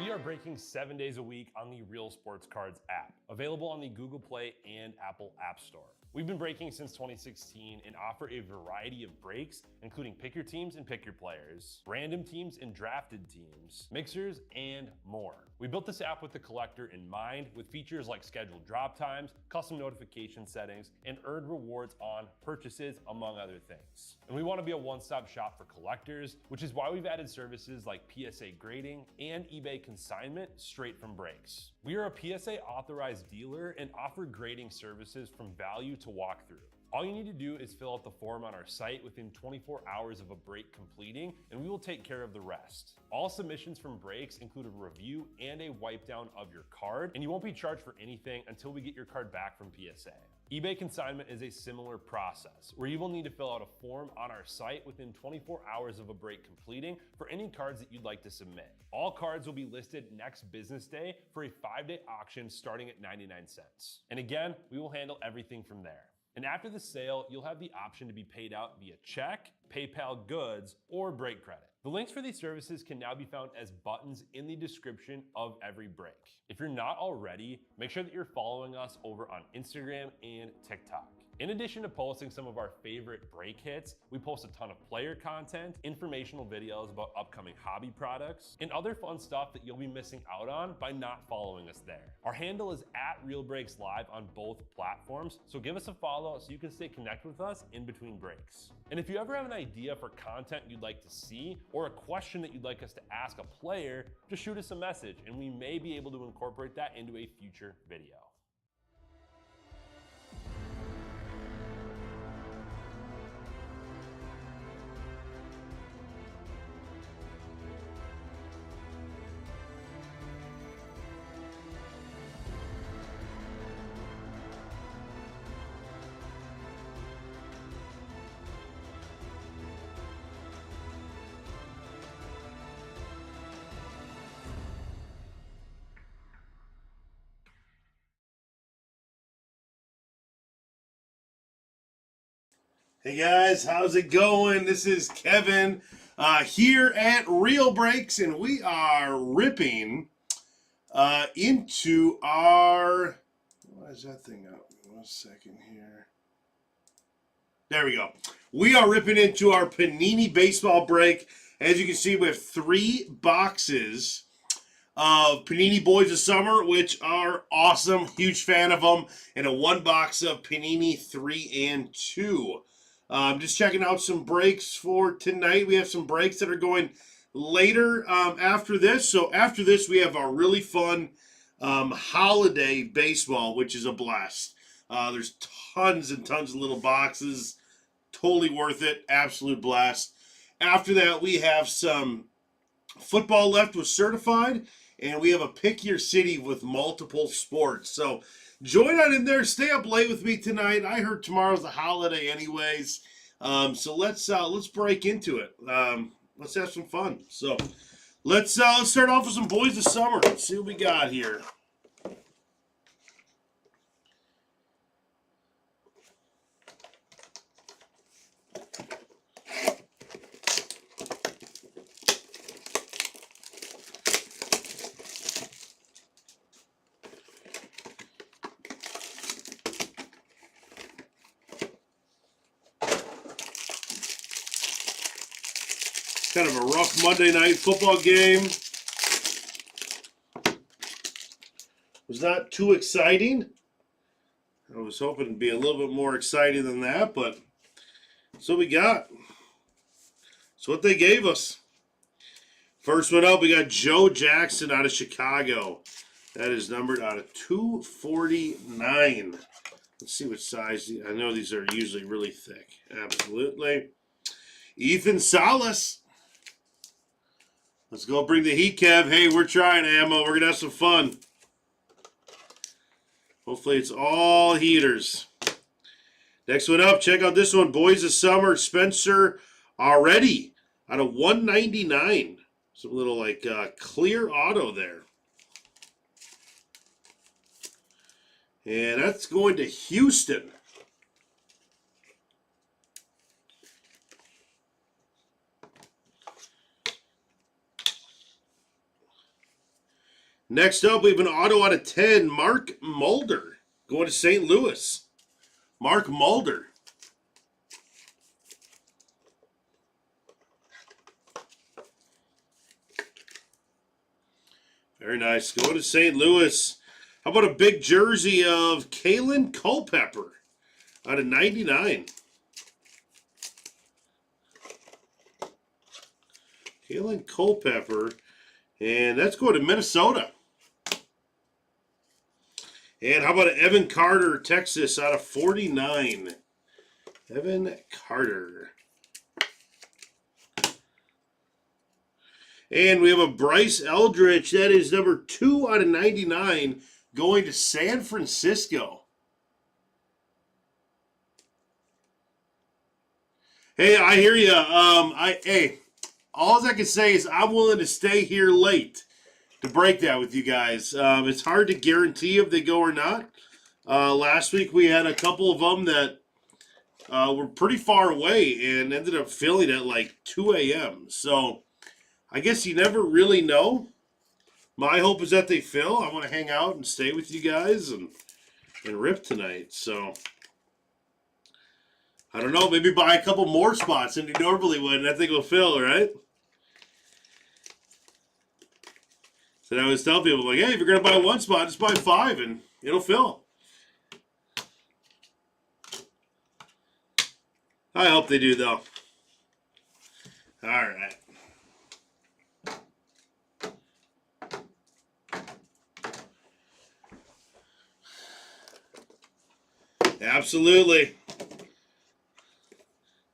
We are breaking 7 days a week on the Real Sports Cards app, available on the Google Play and Apple App Store. We've been breaking since 2016 and offer a variety of breaks, including pick your teams and pick your players, random teams and drafted teams, mixers, and more. We built this app with the collector in mind, with features like scheduled drop times, custom notification settings, and earned rewards on purchases, among other things. And we want to be a one-stop shop for collectors, which is why we've added services like PSA grading and eBay consignment straight from breaks. We are a PSA authorized dealer and offer grading services from value to walkthrough. All you need to do is fill out the form on our site within 24 hours of a break completing, and we will take care of the rest. All submissions from breaks include a review and a wipe down of your card, and you won't be charged for anything until we get your card back from PSA. eBay consignment is a similar process, where you will need to fill out a form on our site within 24 hours of a break completing for any cards that you'd like to submit. All cards will be listed next business day for a 5-day auction starting at 99 cents. And again, we will handle everything from there. And after the sale, you'll have the option to be paid out via check, PayPal goods, or break credit. The links for these services can now be found as buttons in the description of every break. If you're not already, make sure that you're following us over on Instagram and TikTok. In addition to posting some of our favorite break hits, we post a ton of player content, informational videos about upcoming hobby products, and other fun stuff that you'll be missing out on by not following us there. Our handle is @RealBreaksLive on both platforms, so give us a follow so you can stay connected with us in between breaks. And if you ever have an idea for content you'd like to see, or a question that you'd like us to ask a player, just shoot us a message and we may be able to incorporate that into a future video. Hey guys, how's it going? This is Kevin here at Real Breaks, and we are ripping into our. Why is that thing up? 1 second here. There we go. We are ripping into our Panini baseball break. As you can see, we have 3 boxes of Panini Boys of Summer, which are awesome. Huge fan of them. And a 1 box of Panini 3 and 2. Just checking out some breaks for tonight. We have some breaks that are going later after this. So after this, we have our really fun holiday baseball, which is a blast. There's tons and tons of little boxes. Totally worth it. Absolute blast. After that, we have some football left with certified, and we have a pick your city with multiple sports. So join on in there. Stay up late with me tonight. I heard tomorrow's a holiday anyways. So let's break into it. Let's have some fun. So let's start off with some Boys of Summer. Let's see what we got here. Kind of a rough Monday night football game. Was not too exciting. I was hoping to be a little bit more exciting than that, but that's what we got. That's what they gave us. First one up, we got Joe Jackson out of Chicago. That is numbered out of 249. Let's see what size. I know these are usually really thick. Absolutely. Ethan Salas. Let's go bring the heat, Kev. Hey, we're trying, Ammo. We're going to have some fun. Hopefully it's all heaters. Next one up, check out this one. Boys of Summer, Spencer already out of 199. Some little like clear auto there. And that's going to Houston. Next up, we have an auto out of 10, Mark Mulder, going to St. Louis. Mark Mulder. Very nice. Going to St. Louis. How about a big jersey of Kalen Culpepper out of 99? Kalen Culpepper. And that's going to Minnesota. And how about an Evan Carter, Texas, out of 49? Evan Carter. And we have a Bryce Eldridge. That is number 2 out of 99, going to San Francisco. Hey, I hear you. Hey, all I can say is I'm willing to stay here late to break that with you guys. It's hard to guarantee if they go or not. Last week we had a couple of them that were pretty far away and ended up filling at like 2 a.m. So I guess you never really know. My hope is that they fill. I want to hang out and stay with you guys and rip tonight. So I don't know. Maybe buy a couple more spots than you normally would, and I think will fill, right? So I always tell people, like, hey, if you're going to buy one spot, just buy 5 and it'll fill. I hope they do, though. All right. Absolutely.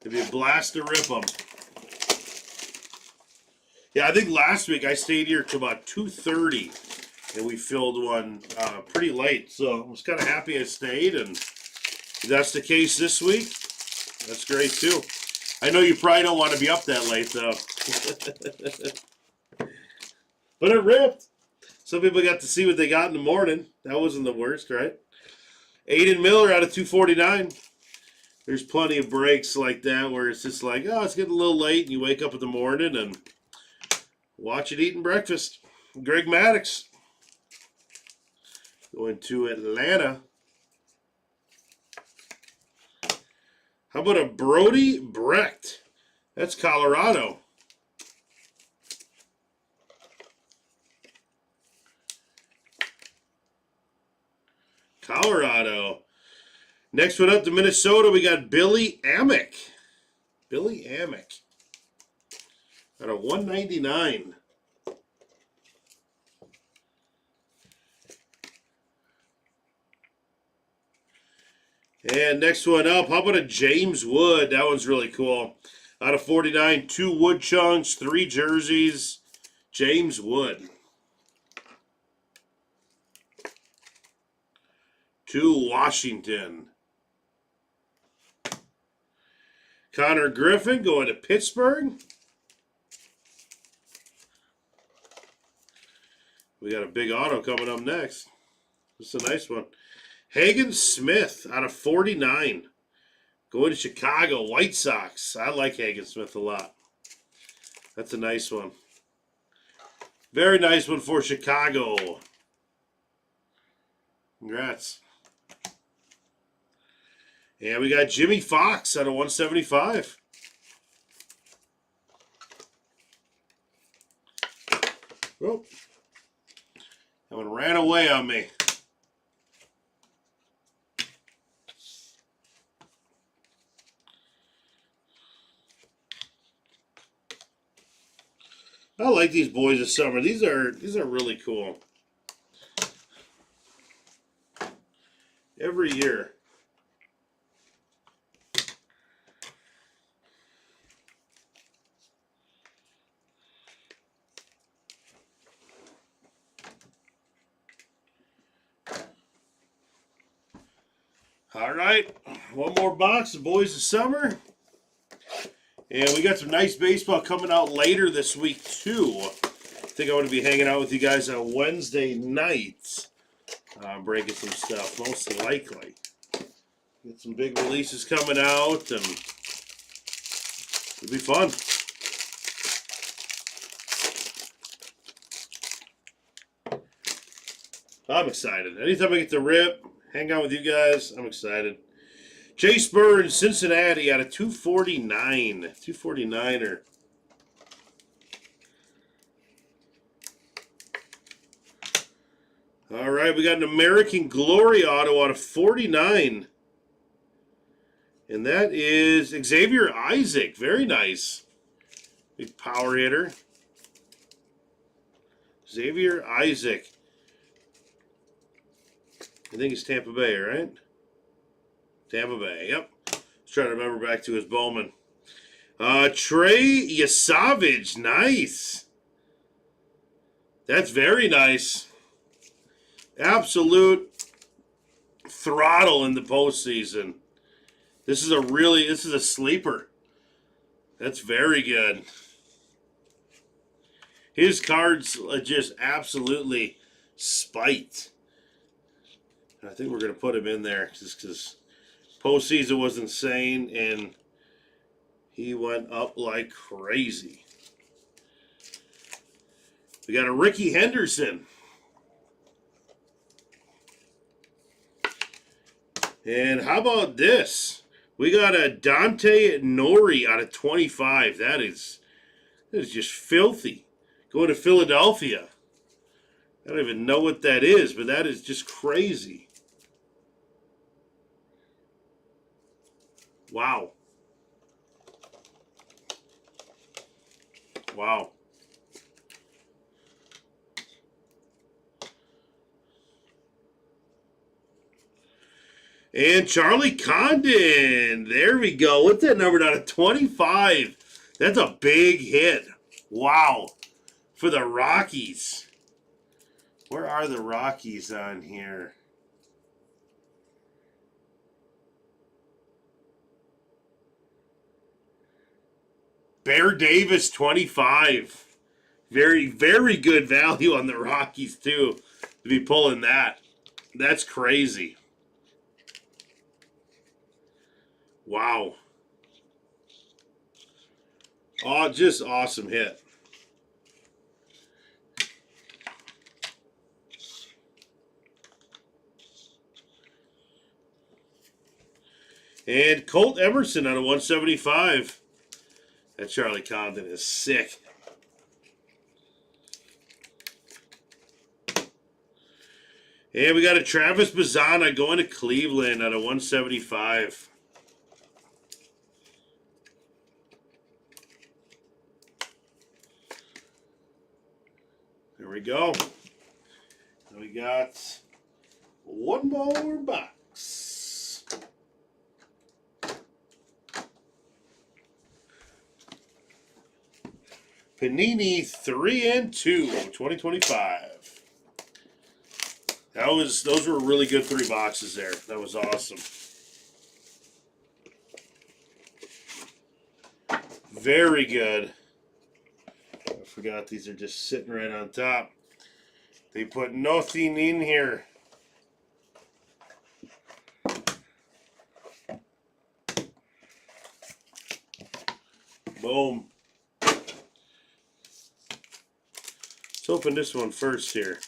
It'd be a blast to rip them. Yeah, I think last week I stayed here till about 2:30, and we filled one pretty late. So I was kind of happy I stayed, and if that's the case this week, that's great too. I know you probably don't want to be up that late, though. But it ripped. Some people got to see what they got in the morning. That wasn't the worst, right? Aiden Miller out of 249. There's plenty of breaks like that where it's just like, oh, it's getting a little late, and you wake up in the morning and watch it eating breakfast. Greg Maddux going to Atlanta. How about a Brody Brecht? That's Colorado. Colorado. Next one up to Minnesota, we got Billy Amick. Billy Amick. Out of 199. And next one up, how about a James Wood? That one's really cool. Out of 49, 2 wood chunks, 3 jerseys. James Wood. 2 Washington. Connor Griffin going to Pittsburgh. We got a big auto coming up next. This is a nice one. Hagen Smith out of 49. Going to Chicago White Sox. I like Hagen Smith a lot. That's a nice one. Very nice one for Chicago. Congrats. And we got Jimmy Fox out of 175. Oh, that one ran away on me. I like these boys this summer. These are really cool. Every year. All right, one more box of Boys of Summer. And we got some nice baseball coming out later this week, too. I think I'm going to be hanging out with you guys on Wednesday night. Breaking some stuff, most likely. Get some big releases coming out, and it'll be fun. I'm excited. Anytime I get to rip, hang out with you guys, I'm excited. Chase Burns, Cincinnati, out of 249. 249er. All right, we got an American Glory auto out of 49. And that is Xavier Isaac. Very nice. Big power hitter. Xavier Isaac. I think it's Tampa Bay, right? Tampa Bay, yep. Let's try to remember back to his Bowman. Trey Yasavage, nice. That's very nice. Absolute throttle in the postseason. This is a sleeper. That's very good. His cards are just absolutely spiked. I think we're going to put him in there just because postseason was insane and he went up like crazy. We got a Ricky Henderson. And how about this? We got a Dante Nori out of 25. That is just filthy. Going to Philadelphia. I don't even know what that is, but that is just crazy. Wow. Wow. And Charlie Condon. There we go. What's that number out of 25? That's a big hit. Wow. For the Rockies. Where are the Rockies on here? Bear Davis, 25. Very, very good value on the Rockies, too, to be pulling that. That's crazy. Wow. Oh, just awesome hit. And Colt Emerson out of 175. That Charlie Condon is sick. And we got a Travis Bazzana going to Cleveland out of 175. There we go. And we got one more box. Panini 3 and 2, 2025. Those were really good 3 boxes there. That was awesome. Very good. I forgot these are just sitting right on top. They put nothing in here. Boom. Let's open this one first here.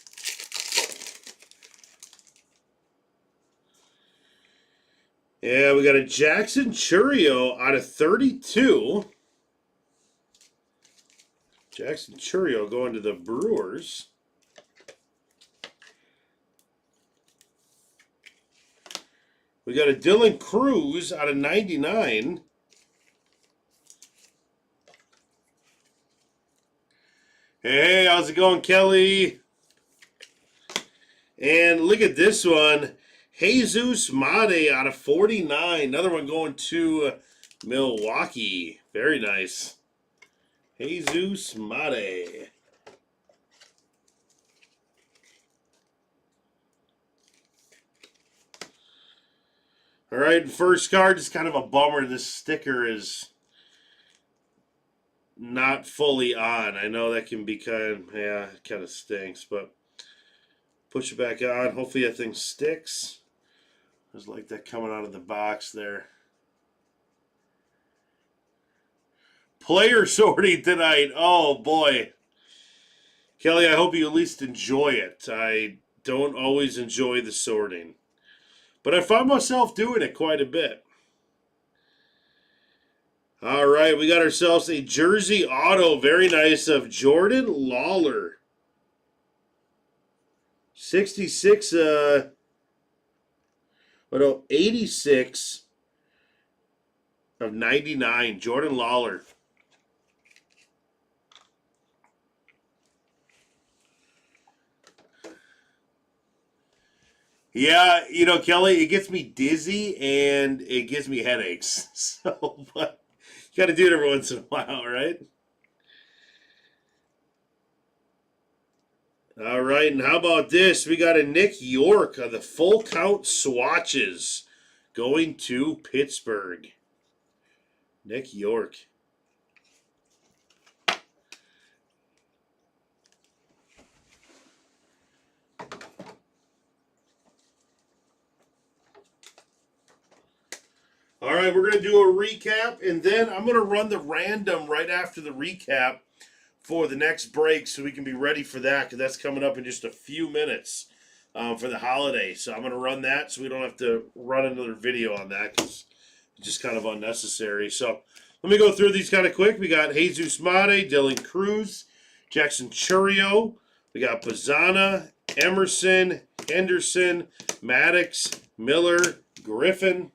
Yeah, we got a Jackson Churio out of 32. Jackson Churio going to the Brewers. We got a Dylan Cruz out of 99. Hey, how's it going, Kelly? And look at this one. Jesus Mate out of 49. Another one going to Milwaukee. Very nice. Jesus Mate. All right, first card is kind of a bummer. This sticker is not fully on. I know that can be kind of stinks, but push it back on. Hopefully that thing sticks. There's like that coming out of the box there. Player sorting tonight. Oh, boy. Kelly, I hope you at least enjoy it. I don't always enjoy the sorting. But I find myself doing it quite a bit. All right, we got ourselves a jersey auto. Very nice of Jordan Lawler. 66, 86 of 99. Jordan Lawler. Yeah, Kelly, it gets me dizzy and it gives me headaches. So, but you got to do it every once in a while, right? All right, and how about this? We got a Nick York of the full count swatches going to Pittsburgh. Nick York. All right, we're going to do a recap, and then I'm going to run the random right after the recap for the next break so we can be ready for that because that's coming up in just a few minutes for the holiday. So I'm going to run that so we don't have to run another video on that because it's just kind of unnecessary. So let me go through these kind of quick. We got Jesus Mate, Dylan Cruz, Jackson Churio. We got Bazzana, Emerson, Henderson, Maddox, Miller, Griffin,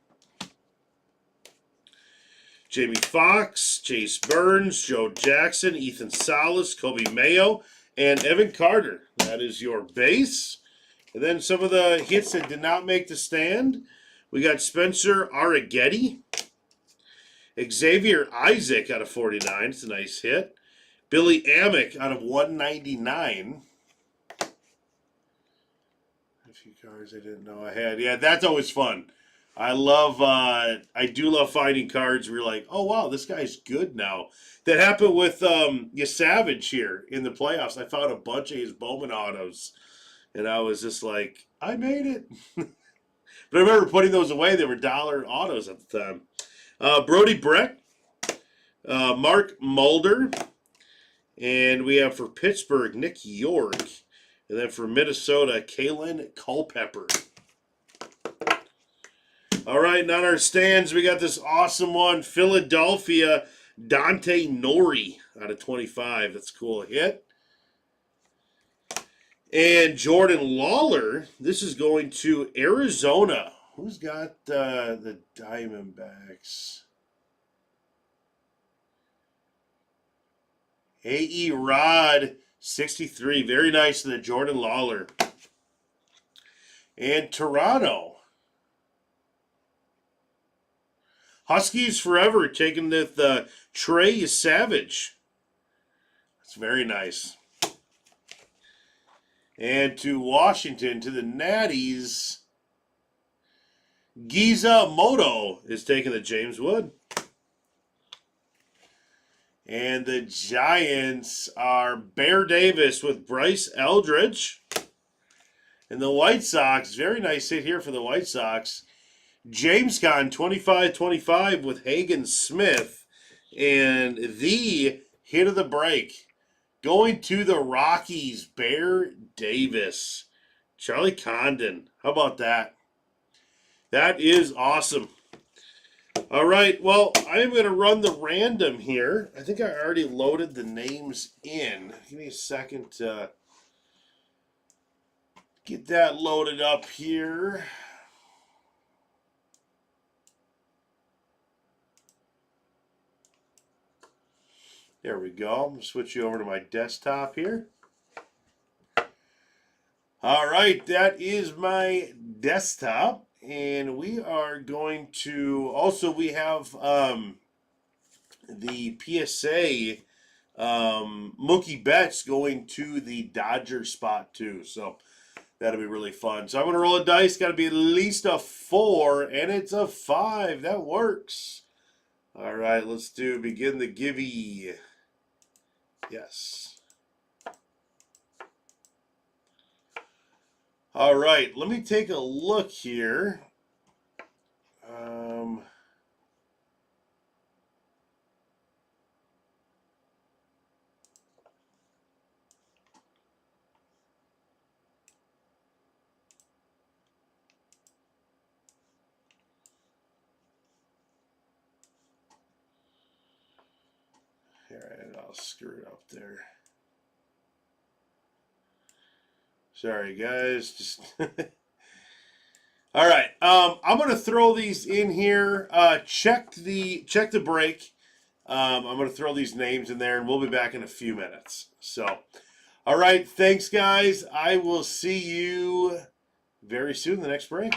Jamie Foxx, Chase Burns, Joe Jackson, Ethan Salas, Kobe Mayo, and Evan Carter. That is your base. And then some of the hits that did not make the stand. We got Spencer Arrighetti, Xavier Isaac out of 49. It's a nice hit. Billy Amick out of 199. A few cards I didn't know I had. Yeah, that's always fun. I do love finding cards where you're like, oh, wow, this guy's good now. That happened with Savage here in the playoffs. I found a bunch of his Bowman autos, and I was just like, I made it. But I remember putting those away. They were dollar autos at the time. Brody Breck, Mark Mulder, and we have for Pittsburgh, Nick York, and then for Minnesota, Kalen Culpepper. All right, and on our stands, we got this awesome one. Philadelphia, Dante Nori out of 25. That's a cool hit. And Jordan Lawler, this is going to Arizona. Who's got the Diamondbacks? A.E. Rod, 63. Very nice to the Jordan Lawler. And Toronto. Huskies forever taking the Trey Savage. That's very nice. And to Washington, to the Natties, Giza Moto is taking the James Wood. And the Giants are Bear Davis with Bryce Eldridge. And the White Sox, very nice hit here for the White Sox. James Conn, 25-25 with Hagen Smith. And the hit of the break, going to the Rockies, Bear Davis. Charlie Condon. How about that? That is awesome. All right, well, I am going to run the random here. I think I already loaded the names in. Give me a second to get that loaded up here. There we go. I'm going to switch you over to my desktop here. All right, that is my desktop. And we are going to, also we have the PSA Mookie Betts going to the Dodger spot too. So that'll be really fun. So I'm going to roll a dice. Got to be at least a 4, and it's a 5. That works. All right, let's begin the givey. Yes. All right, let me take a look here. I'll screw it up there. Sorry, guys. Just all right. I'm gonna throw these in here. Check the break. I'm gonna throw these names in there, and we'll be back in a few minutes. So, all right. Thanks, guys. I will see you very soon. The next break.